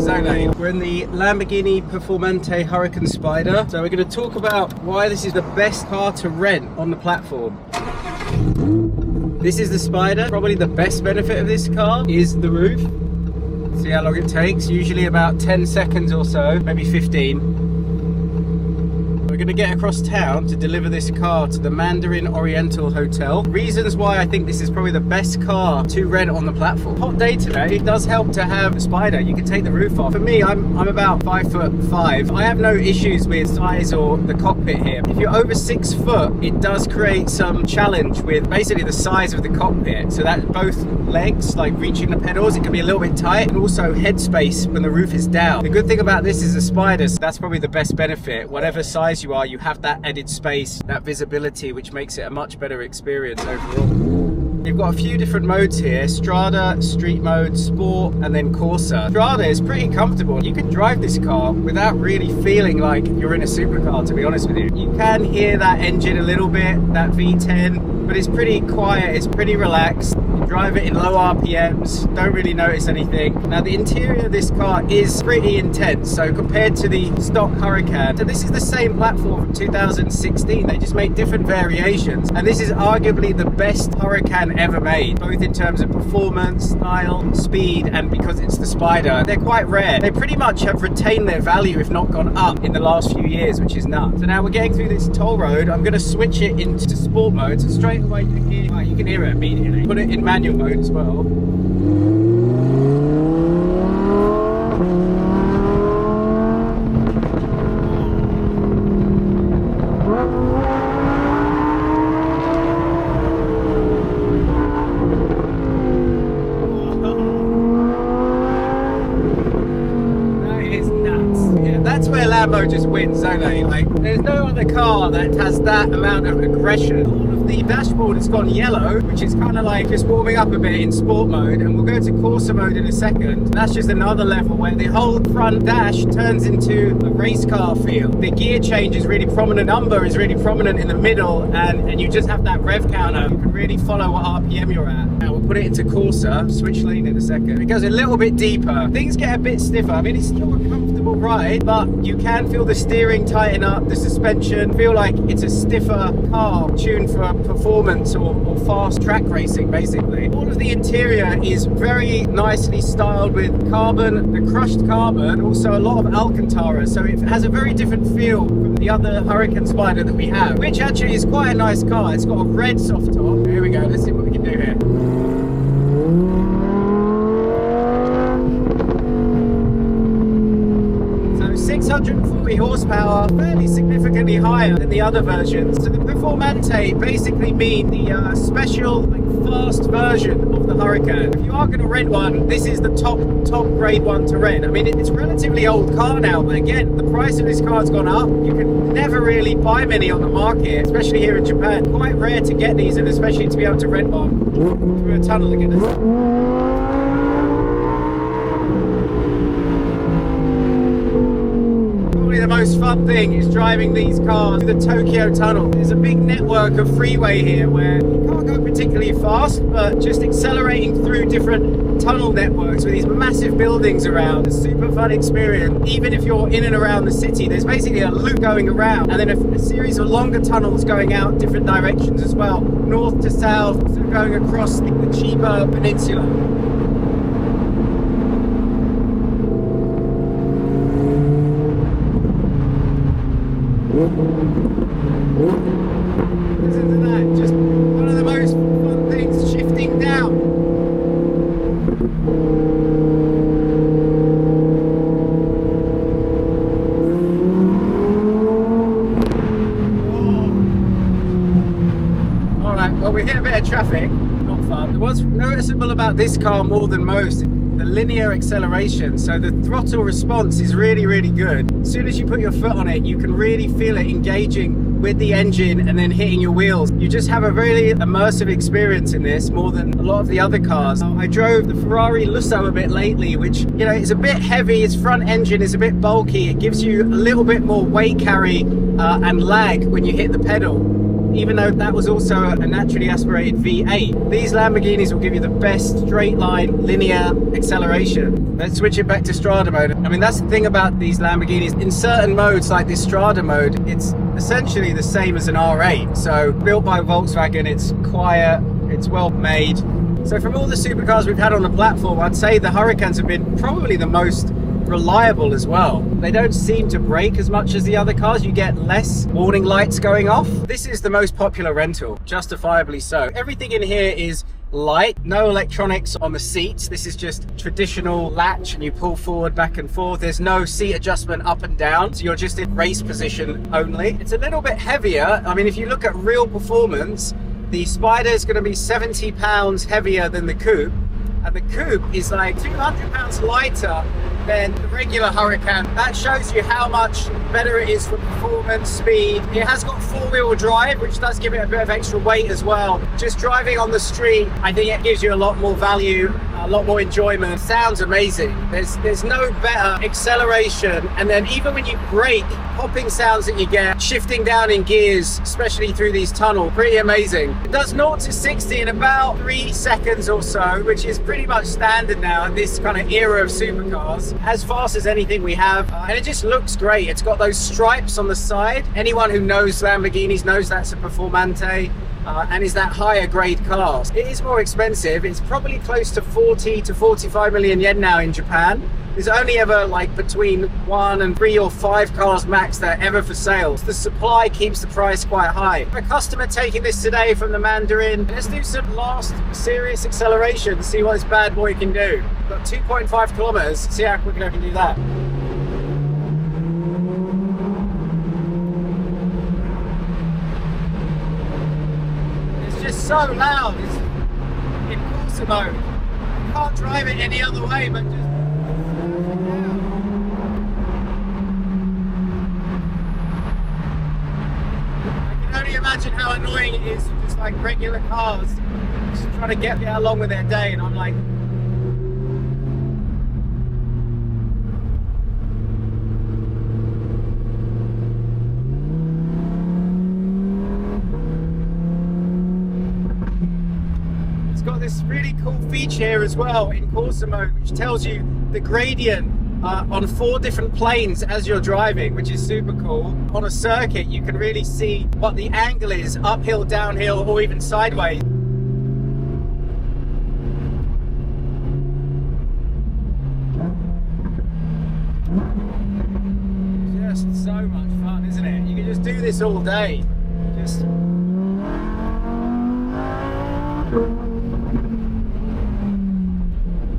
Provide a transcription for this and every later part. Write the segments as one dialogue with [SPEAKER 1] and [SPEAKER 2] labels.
[SPEAKER 1] Zone 8. We're in the Lamborghini Performante Huracan Spyder. So we're going to talk about why this is the best car to rent on the platform. This is the Spyder. Probably the best benefit of this car is the roof. See how long it takes, usually about 10 seconds or so, maybe 15. We're going to get across town to deliver this car to the Mandarin Oriental Hotel. Reasons why I think this is probably the best car to rent on the platform. Hot day today, it does help to have a Spyder. You can take the roof off. For me, I'm about 5'5". I have no issues with size or the cockpit here. If you're over 6 foot, it does create some challenge with basically the size of the cockpit. So that both legs, like reaching the pedals, it can be a little bit tight, and also headspace when the roof is down. The good thing about this is the Spyder, so that's probably the best benefit. Whatever size you are, you have that added space, that visibility, which makes it a much better experience overall. You've got a few different modes here: Strada, Street Mode, Sport, and then Corsa. Strada is pretty comfortable. You can drive this car without really feeling like you're in a supercar, to be honest with you. You can hear that engine a little bit, that V10, but it's pretty quiet, it's pretty relaxed. You drive it in low RPMs, don't really notice anything. Now the interior of this car is pretty intense, so compared to the stock Huracan, so this is the same platform from 2016, they just made different variations, and this is arguably the best Huracan ever made, both in terms of performance, style, speed, and because it's the Spyder. They're quite rare. They pretty much have retained their value, if not gone up, in the last few years, which is nuts. So now we're getting through this toll road. I'm going to switch it into sport mode, so straight away you can hear it immediately. Put it in manual mode as well. That's where Lambo just wins, don't they? Like, there's no other car that has that amount of aggression. All of the dashboard has gone yellow, which is kind of like just warming up a bit in sport mode, and we'll go to Corsa mode in a second. That's just another level where the whole front dash turns into a race car feel. The gear change is really prominent, number is really prominent in the middle, and you just have that rev counter. You can really follow what RPM you're at. Now we'll put it into Corsa, switch lane in a second. It goes a little bit deeper. Things get a bit stiffer. I mean, it's still a comfortable ride, but you can feel the steering tighten up, the suspension, feel like it's a stiffer car tuned for performance or fast track racing, basically. All of the interior is very nicely styled with carbon, the crushed carbon, also a lot of Alcantara, so it has a very different feel from the other Huracan Spyder that we have, which actually is quite a nice car. It's got a red soft top. Here we go, let's see what we can do here. 640 horsepower, fairly significantly higher than the other versions. So the Performante basically mean the special, fast version of the Huracan. If you are going to rent one, this is the top grade one to rent. I mean, it's a relatively old car now, but again, the price of this car's gone up. You can never really buy many on the market, especially here in Japan. Quite rare to get these, and especially to be able to rent one through a tunnel again. The most fun thing is driving these cars through the Tokyo tunnel. There's a big network of freeway here where you can't go particularly fast, but just accelerating through different tunnel networks with these massive buildings around. It's a super fun experience. Even if you're in and around the city, there's basically a loop going around, and then a series of longer tunnels going out different directions as well, north to south, so going across the Chiba Peninsula. Listen to that, just one of the most fun things, shifting down. Alright, well, we hit a bit of traffic, not fun. What's noticeable about this car more than most, the linear acceleration, so the throttle response is really, really good. As soon as you put your foot on it, you can really feel it engaging with the engine and then hitting your wheels. You just have a really immersive experience in this, more than a lot of the other cars. I drove the Ferrari Lusso a bit lately, which, you know, is a bit heavy. Its front engine is a bit bulky. It gives you a little bit more weight carry and lag when you hit the pedal. even though that was also a naturally aspirated V8. These Lamborghinis will give you the best straight line linear acceleration. Let's switch it back to Strada mode. I mean, that's the thing about these Lamborghinis. In certain modes like this Strada mode, it's essentially the same as an R8. So built by Volkswagen, it's quiet, it's well made. So from all the supercars we've had on the platform, I'd say the Huracans have been probably the most reliable as well. They don't seem to break as much as the other cars. You get less warning lights going off. This is the most popular rental, justifiably so. Everything in here is light, no electronics on the seats. This is just traditional latch and you pull forward, back and forth. There's no seat adjustment up and down, so you're just in race position only. It's a little bit heavier. I mean, if you look at real performance, the Spyder is going to be 70 pounds heavier than the coupe, and the coupe is like 200 pounds lighter than the regular Huracan. That shows you how much better it is for performance, speed. It has got four-wheel drive, which does give it a bit of extra weight as well. Just driving on the street, I think it gives you a lot more value, a lot more enjoyment. Sounds amazing. There's no better acceleration, and then even when you brake, popping sounds that you get, shifting down in gears, especially through these tunnels, pretty amazing. It does 0 to 60 in about 3 seconds or so, which is pretty much standard now in this kind of era of supercars. As fast as anything we have, and it just looks great. It's got those stripes on the side. Anyone who knows Lamborghinis knows that's a Performante, and is that higher grade car. It is more expensive. It's probably close to 40 to 45 million yen now in Japan. There's only ever like between 1 and 3 or 5 cars max that are ever for sale. The supply keeps the price quite high. A customer taking this today from the Mandarin. Let's do some last serious acceleration to see what this bad boy can do. Got 2.5 kilometers. See how quickly I can do that. It's just so loud. It's in corsa mode. You can't drive it any other way but just imagine how annoying it is to just like regular cars just trying to get along with their day, and I'm like, it's got this really cool feature here as well in Corsa mode, which tells you the gradient on 4 different planes as you're driving, which is super cool. On a circuit, you can really see what the angle is, uphill, downhill, or even sideways. Just so much fun, isn't it? You can just do this all day. Just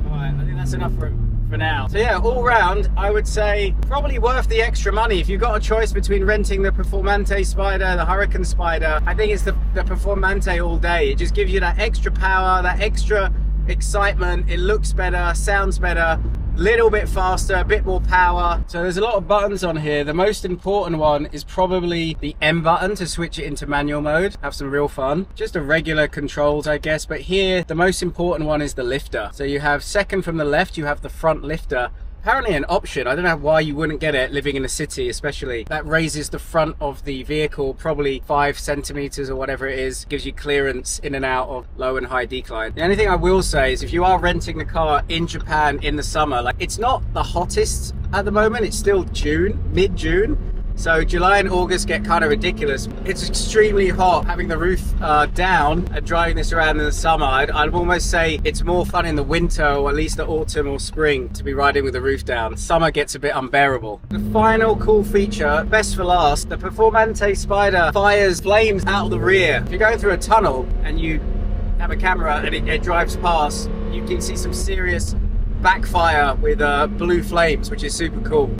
[SPEAKER 1] alright, I think that's enough for now. So yeah, all round, I would say probably worth the extra money. If you've got a choice between renting the Performante Spyder, the Huracan Spyder, I think it's the Performante all day. It just gives you that extra power, that extra excitement. It looks better, sounds better, little bit faster, a bit more power. So there's a lot of buttons on here. The most important one is probably the M button to switch it into manual mode. Have some real fun. Just a regular controls, I guess, but here the most important one is the lifter. So you have second from the left, you have the front lifter. Apparently an option. I don't know why you wouldn't get it living in a city, especially. That raises the front of the vehicle probably 5 centimeters or whatever it is. Gives you clearance in and out of low and high decline. The only thing I will say is if you are renting the car in Japan in the summer, like it's not the hottest at the moment. It's still June, mid-June. So July and August get kind of ridiculous. It's extremely hot having the roof down and driving this around in the summer. I'd almost say it's more fun in the winter, or at least the autumn or spring, to be riding with the roof down. Summer gets a bit unbearable. The final cool feature, best for last, the Performante Spyder fires flames out of the rear. If you're going through a tunnel and you have a camera and it drives past, you can see some serious backfire with blue flames, which is super cool.